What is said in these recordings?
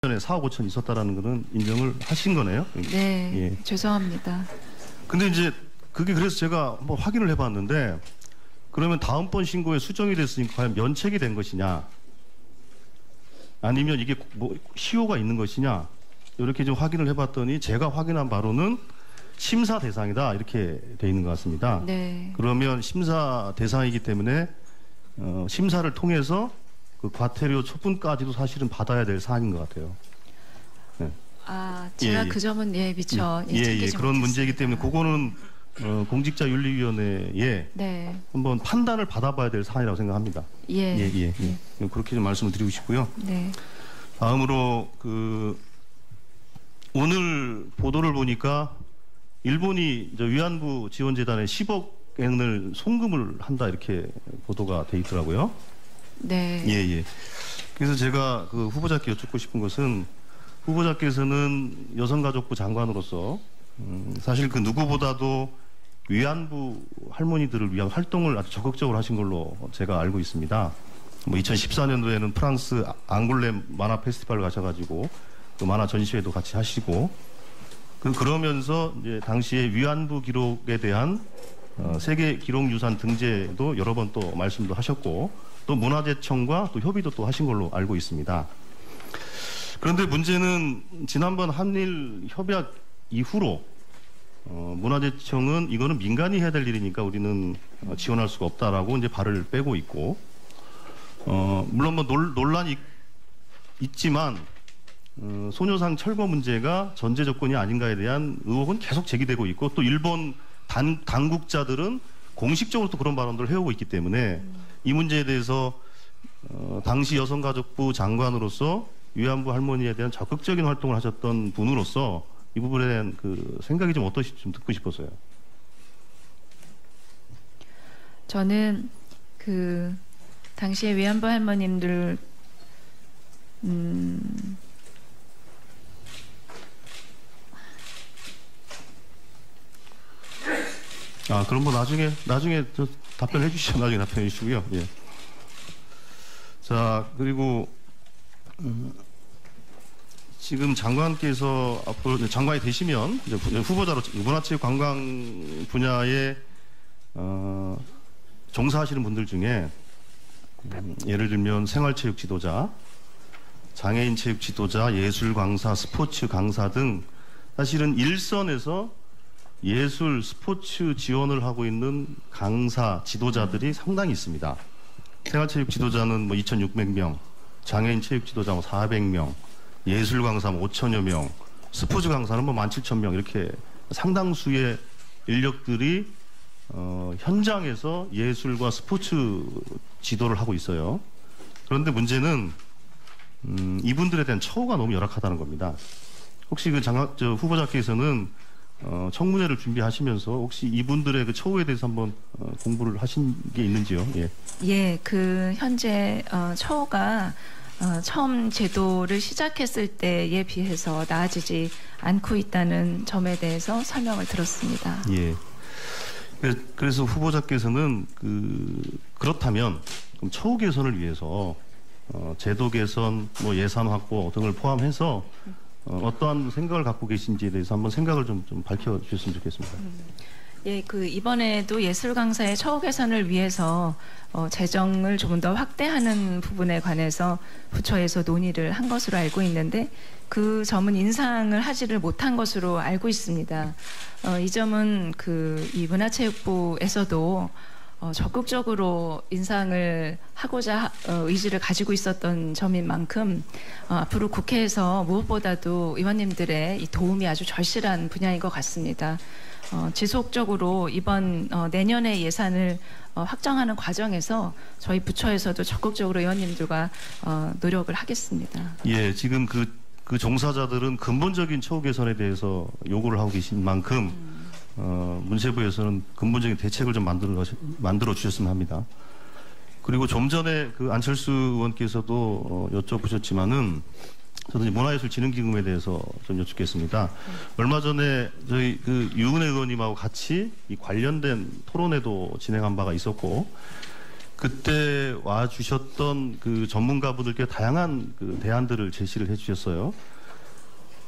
전에 4억 5천 있었다라는 거는 인정을 하신 거네요? 네, 예. 죄송합니다. 근데 이제 그게 그래서 제가 한번 확인을 해봤는데 그러면 다음번 신고에 수정이 됐으니까 과연 면책이 된 것이냐 아니면 이게 뭐 시효가 있는 것이냐 이렇게 좀 확인을 해봤더니 제가 확인한 바로는 심사 대상이다 이렇게 돼 있는 것 같습니다. 네. 그러면 심사 대상이기 때문에 심사를 통해서 그 과태료 처분까지도 사실은 받아야 될 사안인 것 같아요. 네. 아, 제가 예. 그 점은 미처 챙기지 그런 못했습니다. 문제이기 때문에 그거는 공직자윤리위원회에 네. 한번 판단을 받아봐야 될 사안이라고 생각합니다. 예. 그렇게 좀 말씀을 드리고 싶고요. 네. 다음으로 오늘 보도를 보니까 일본이 위안부 지원재단에 10억 엔을 송금을 한다 이렇게 보도가 돼 있더라고요. 네. 그래서 제가 그 후보자께 여쭙고 싶은 것은 후보자께서는 여성가족부 장관으로서 사실 그 누구보다도 위안부 할머니들을 위한 활동을 아주 적극적으로 하신 걸로 제가 알고 있습니다. 2014년도에는 프랑스 앙골렘 만화 페스티벌 가셔가지고 그 만화 전시회도 같이 하시고 그러면서 이제 당시에 위안부 기록에 대한 세계 기록유산 등재도 여러 번 또 말씀도 하셨고 또 문화재청과 또 협의도 또 하신 걸로 알고 있습니다. 그런데 문제는 지난번 한일 협약 이후로 문화재청은 이거는 민간이 해야 될 일이니까 우리는 지원할 수가 없다라고 이제 발을 빼고 있고 물론 뭐 논란이 있지만 소녀상 철거 문제가 전제 조건이 아닌가에 대한 의혹은 계속 제기되고 있고 또 일본 당국자들은 공식적으로 또 그런 발언들을 해오고 있기 때문에 이 문제에 대해서 당시 여성가족부 장관으로서 위안부 할머니에 대한 적극적인 활동을 하셨던 분으로서 이 부분에 대한 그 생각이 좀 어떠실지 좀 듣고 싶었어요. 저는 그 당시에 위안부 할머님들 그럼 뭐 나중에 저 답변해 주시죠. 나중에 답변해 주시고요. 예. 자, 그리고 지금 장관께서 앞으로 장관이 되시면 이제 후보자로 문화체육관광 분야에 종사하시는 분들 중에 예를 들면 생활체육 지도자, 장애인 체육 지도자, 예술 강사, 스포츠 강사 등 사실은 일선에서 예술, 스포츠 지원을 하고 있는 강사, 지도자들이 상당히 있습니다. 생활체육 지도자는 2,600명, 장애인 체육 지도자 400명, 예술 강사 5천여 명, 스포츠 강사는 17,000명 이렇게 상당수의 인력들이 현장에서 예술과 스포츠 지도를 하고 있어요. 그런데 문제는 이분들에 대한 처우가 너무 열악하다는 겁니다. 혹시 후보자께서는 청문회를 준비하시면서 혹시 이분들의 그 처우에 대해서 한번 공부를 하신 게 있는지요? 예. 그 현재 처우가 처음 제도를 시작했을 때에 비해서 나아지지 않고 있다는 점에 대해서 설명을 들었습니다. 예. 그래서 후보자께서는 그렇다면 그럼 처우 개선을 위해서 제도 개선, 예산 확보 등을 포함해서 어떠한 생각을 갖고 계신지에 대해서 한번 생각을 좀 밝혀주셨으면 좋겠습니다. 이번에도 예술 강사의 처우 개선을 위해서 재정을 조금 더 확대하는 부분에 관해서 부처에서 논의를 한 것으로 알고 있는데 그 점은 인상을 하지를 못한 것으로 알고 있습니다. 이 점은 이 문화체육부에서도 적극적으로 인상을 하고자 의지를 가지고 있었던 점인 만큼 앞으로 국회에서 무엇보다도 의원님들의 이 도움이 아주 절실한 분야인 것 같습니다. 지속적으로 이번 내년의 예산을 확정하는 과정에서 저희 부처에서도 적극적으로 의원님들과 노력을 하겠습니다. 예, 지금 그 종사자들은 근본적인 처우 개선에 대해서 요구를 하고 계신 만큼 문체부에서는 근본적인 대책을 좀 만들어 주셨으면 합니다. 그리고 좀 전에 안철수 의원께서도 여쭤보셨지만은 저도 문화예술진흥기금에 대해서 좀 여쭙겠습니다. 얼마 전에 저희 유은혜 의원님하고 같이 이 관련된 토론회도 진행한 바가 있었고 그때 와 주셨던 그 전문가분들께 다양한 그 대안들을 제시를 해주셨어요.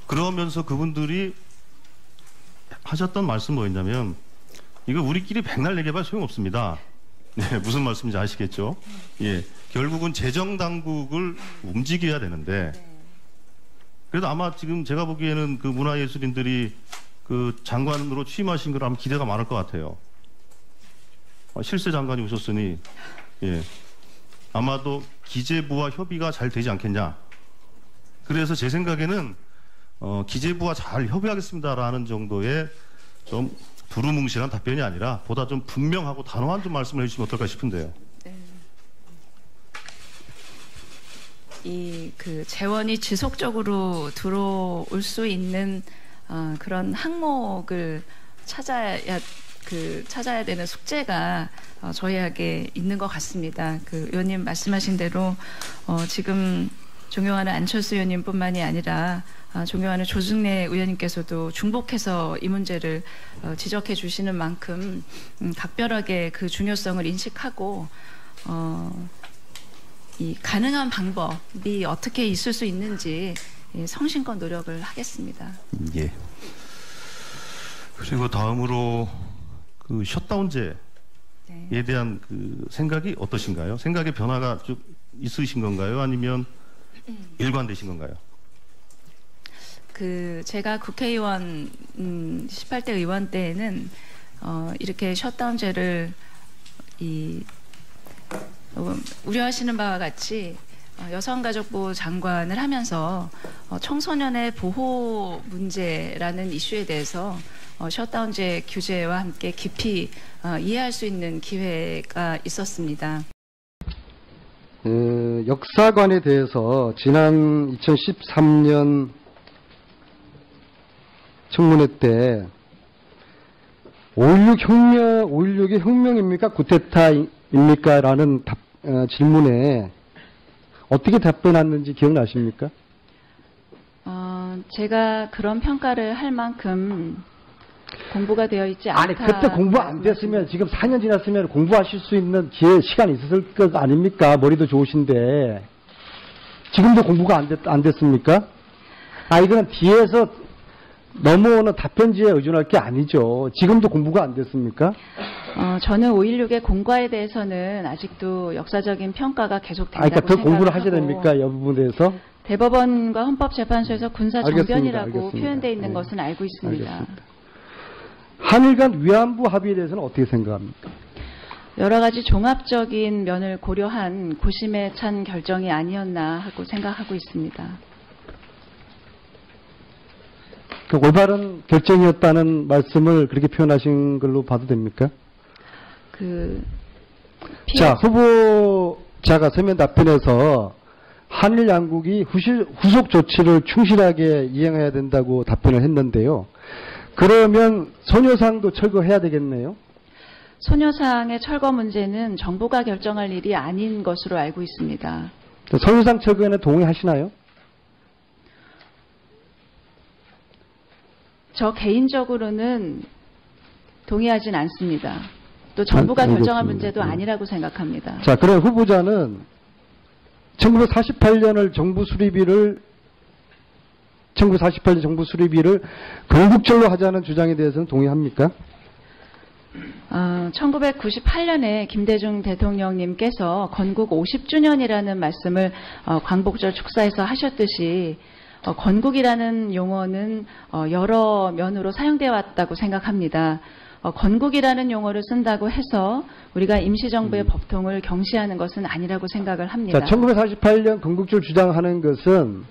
그러면서 그분들이 하셨던 말씀 뭐였냐면, 이거 우리끼리 백날 얘기해봐 소용없습니다. 네, 무슨 말씀인지 아시겠죠? 예, 결국은 재정 당국을 움직여야 되는데, 그래도 아마 지금 제가 보기에는 그 문화예술인들이 그 장관으로 취임하신 걸 아마 기대가 많을 것 같아요. 실세 장관이 오셨으니, 예, 아마도 기재부와 협의가 잘 되지 않겠냐. 그래서 제 생각에는 기재부와 잘 협의하겠습니다라는 정도의 좀 두루뭉실한 답변이 아니라 보다 좀 분명하고 단호한 좀 말씀을 해주시면 어떨까 싶은데요. 네. 그 재원이 지속적으로 들어올 수 있는 그런 항목을 찾아야 되는 숙제가 저희에게 있는 것 같습니다. 그 의원님 말씀하신 대로 지금 존경하는 안철수 의원님뿐만이 아니라 존경하는 조승래 의원님께서도 중복해서 이 문제를 지적해 주시는 만큼 각별하게 그 중요성을 인식하고 이 가능한 방법이 어떻게 있을 수 있는지 성심껏 노력을 하겠습니다. 예. 그리고 다음으로 그 셧다운제에 네. 대한 그 생각이 어떠신가요? 생각의 변화가 좀 있으신 건가요? 아니면 일관되신 건가요? 제가 국회의원 18대 의원 때에는 이렇게 셧다운제를 우려하시는 바와 같이 여성가족부 장관을 하면서 청소년의 보호 문제라는 이슈에 대해서 셧다운제 규제와 함께 깊이 이해할 수 있는 기회가 있었습니다. 역사관에 대해서 지난 2013년 청문회 때 5.16이 혁명입니까? 구테타입니까? 라는 질문에 어떻게 답변했는지 기억나십니까? 제가 그런 평가를 할 만큼 공부가 되어 있지 않다. 아니, 그때 공부 안 됐으면 지금 4년 지났으면 공부하실 수 있는 시간이 있었을 것 아닙니까? 머리도 좋으신데. 지금도 공부가 안 됐습니까? 이거는 뒤에서 넘어오는 답변지에 의존할 게 아니죠. 지금도 공부가 안 됐습니까? 저는 5.16의 공과에 대해서는 아직도 역사적인 평가가 계속된다고 그러니까 더 공부를 생각을 하셔야 됩니까? 이 부분에 대해서? 대법원과 헌법재판소에서 군사정변이라고 알겠습니다. 표현되어 있는 네. 것은 알고 있습니다. 알겠습니다. 한일 간 위안부 합의에 대해서는 어떻게 생각합니까? 여러 가지 종합적인 면을 고려한 고심에 찬 결정이 아니었나 하고 생각하고 있습니다. 그 올바른 결정이었다는 말씀을 그렇게 표현하신 걸로 봐도 됩니까? 자, 후보자가 서면 답변에서 한일 양국이 후속 조치를 충실하게 이행해야 된다고 답변을 했는데요. 그러면 소녀상도 철거해야 되겠네요? 소녀상의 철거 문제는 정부가 결정할 일이 아닌 것으로 알고 있습니다. 소녀상 철거에는 동의하시나요? 저 개인적으로는 동의하진 않습니다. 또 정부가 결정할 문제도 아니라고 생각합니다. 자, 그럼 후보자는 1948년 정부 수리비를 건국절로 하자는 주장에 대해서는 동의합니까? 1998년에 김대중 대통령님께서 건국 50주년이라는 말씀을 광복절 축사에서 하셨듯이 건국이라는 용어는 여러 면으로 사용되어 왔다고 생각합니다. 건국이라는 용어를 쓴다고 해서 우리가 임시정부의 법통을 경시하는 것은 아니라고 생각을 합니다. 자, 1948년 건국절 주장하는 것은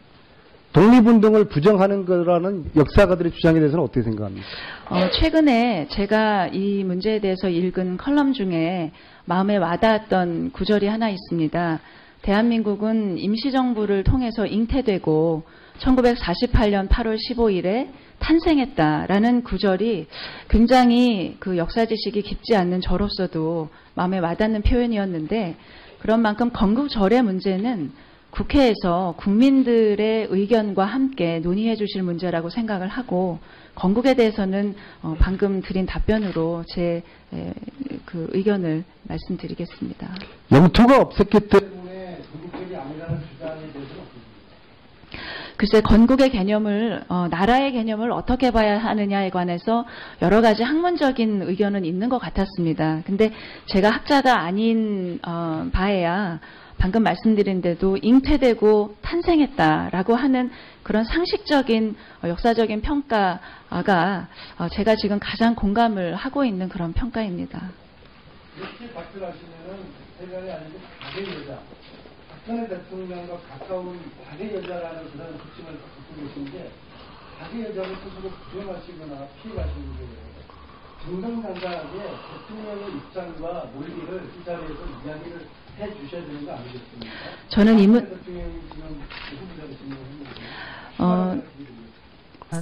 독립운동을 부정하는 거라는 역사가들의 주장에 대해서는 어떻게 생각합니까? 최근에 제가 이 문제에 대해서 읽은 컬럼 중에 마음에 와닿았던 구절이 하나 있습니다. 대한민국은 임시정부를 통해서 잉태되고 1948년 8월 15일에 탄생했다라는 구절이 굉장히 그 역사 지식이 깊지 않는 저로서도 마음에 와닿는 표현이었는데, 그런 만큼 건국절의 문제는 국회에서 국민들의 의견과 함께 논의해 주실 문제라고 생각을 하고, 건국에 대해서는 방금 드린 답변으로 제 그 의견을 말씀드리겠습니다. 영토가 없었기 때문에 건국적이 아니라는 주장에 대해서는 글쎄, 건국의 개념을, 나라의 개념을 어떻게 봐야 하느냐에 관해서 여러 가지 학문적인 의견은 있는 것 같았습니다. 근데 제가 학자가 아닌 바에야 방금 말씀드린 대로 잉태되고 탄생했다라고 하는 그런 상식적인 역사적인 평가가 제가 지금 가장 공감을 하고 있는 그런 평가입니다. 이렇게 답변하시면은 대변이 아니고 과대 여자, 박근혜 대통령과 가까운 과대 여자라는 그런 특징을 갖고 계신데, 과대 여자를 스스로 부정하시거나 피해가시는 거예요. 정정당당하게 대통령의 입장과 논리를 이 자리에서 이야기를 해 주셔야 되는 거 아니겠습니까? 저는 대통령이 지금 후보자를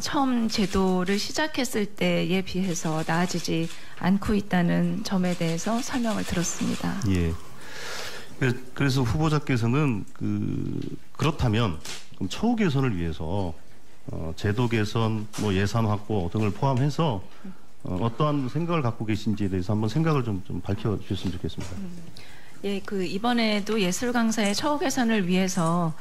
처음 제도를 시작했을 때에 비해서 나아지지 않고 있다는 점에 대해서 설명을 들었습니다. 예. 그래서 후보자께서는 그렇다면 그럼 처우 개선을 위해서 제도 개선, 뭐 예산 확보 등을 포함해서 어떠한 생각을 갖고 계신지에 대해서 한번 생각을 좀 밝혀주셨으면 좋겠습니다. 예, 이번에도 예술 강사의 처우 개선을 위해서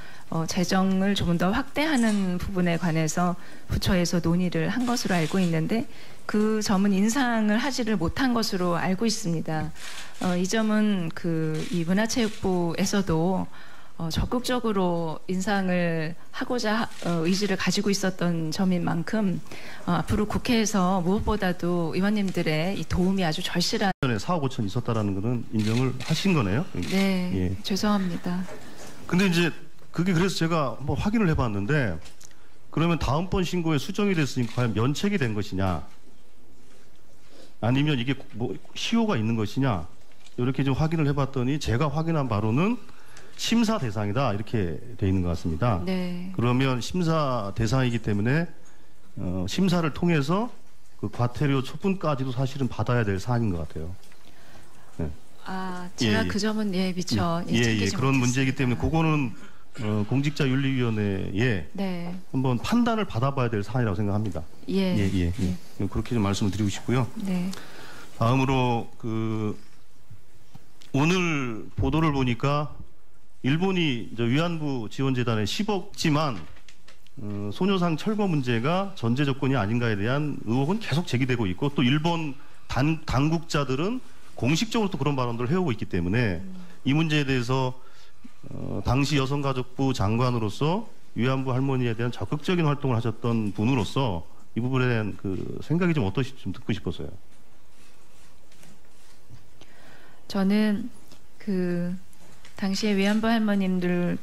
재정을 조금 더 확대하는 부분에 관해서 부처에서 논의를 한 것으로 알고 있는데, 그 점은 인상을 하지를 못한 것으로 알고 있습니다. 이 점은 이 문화체육부에서도 적극적으로 인상을 하고자 의지를 가지고 있었던 점인 만큼 앞으로 국회에서 무엇보다도 의원님들의 이 도움이 아주 절실한. 전에 4억 5천 있었다라는 것은 인정을 하신 거네요? 네, 예. 죄송합니다. 근데 이제 그게 그래서 제가 한번 확인을 해봤는데, 그러면 다음번 신고에 수정이 됐으니까 과연 면책이 된 것이냐, 아니면 이게 뭐 시효가 있는 것이냐, 이렇게 좀 확인을 해봤더니 제가 확인한 바로는 심사 대상이다 이렇게 돼 있는 것 같습니다. 네. 그러면 심사 대상이기 때문에 심사를 통해서 그 과태료 처분까지도 사실은 받아야 될 사안인 것 같아요. 네. 제가 예. 그 점은 미처 챙기지 그런 못했습니다. 문제이기 때문에 그거는 공직자윤리위원회에 네. 한번 판단을 받아봐야 될 사안이라고 생각합니다. 예. 그렇게 좀 말씀을 드리고 싶고요. 네. 다음으로 오늘 보도를 보니까 일본이 위안부 지원재단에 10억지만 소녀상 철거 문제가 전제 조건이 아닌가에 대한 의혹은 계속 제기되고 있고, 또 일본 당국자들은 공식적으로 또 그런 발언들을 해오고 있기 때문에 이 문제에 대해서 당시 여성가족부 장관으로서 위안부 할머니에 대한 적극적인 활동을 하셨던 분으로서 이 부분에 대한 생각이 좀 어떠신지 좀 듣고 싶었어요. 저는 당시에 위안부 할머님들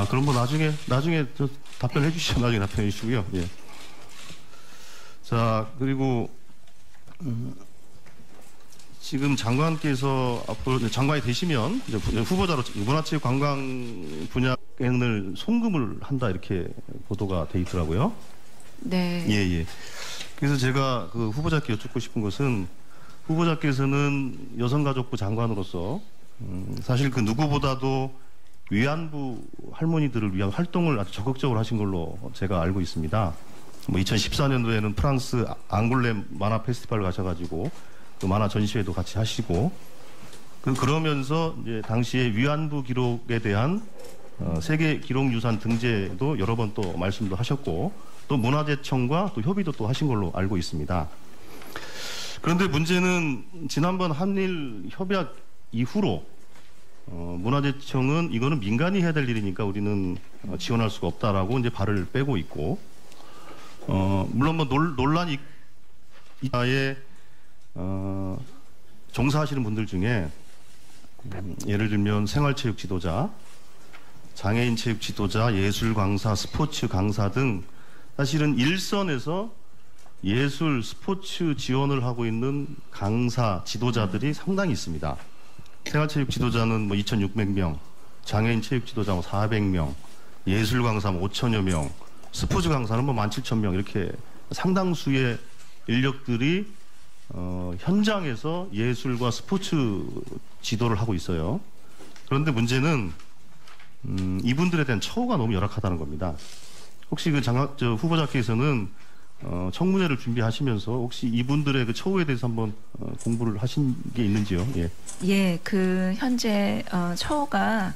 그럼 뭐 나중에 저 답변해 주시죠. 나중에 답변해 주시고요. 예. 자, 그리고 지금 장관께서 앞으로 장관이 되시면 이제 후보자로 문화체육관광 분야을 송금을 한다 이렇게 보도가 돼 있더라고요. 네. 예. 그래서 제가 후보자께 여쭙고 싶은 것은, 후보자께서는 여성가족부 장관으로서 사실 누구보다도 위안부 할머니들을 위한 활동을 아주 적극적으로 하신 걸로 제가 알고 있습니다. 2014년도에는 프랑스 앙골렘 만화 페스티벌 가셔가지고 만화 전시회도 같이 하시고, 그러면서 이제 당시에 위안부 기록에 대한 세계 기록유산 등재도 여러 번 또 말씀도 하셨고, 또 문화재청과 또 협의도 또 하신 걸로 알고 있습니다. 그런데 문제는 지난번 한일 협약 이후로 문화재청은 이거는 민간이 해야 될 일이니까 우리는 지원할 수가 없다라고 이제 발을 빼고 있고, 물론 뭐 논란이 이하에 종사하시는 분들 중에 예를 들면 생활체육 지도자, 장애인 체육 지도자, 예술 강사, 스포츠 강사 등 사실은 일선에서 예술, 스포츠 지원을 하고 있는 강사, 지도자들이 상당히 있습니다. 생활체육 지도자는 2,600명, 장애인 체육 지도자 400명, 예술 강사 5,000여 명, 스포츠 강사는 17,000명 이렇게 상당수의 인력들이 현장에서 예술과 스포츠 지도를 하고 있어요. 그런데 문제는 이분들에 대한 처우가 너무 열악하다는 겁니다. 혹시 그 후보자께서는 청문회를 준비하시면서 혹시 이분들의 그 처우에 대해서 한번 공부를 하신 게 있는지요? 예. 예, 그 현재 처우가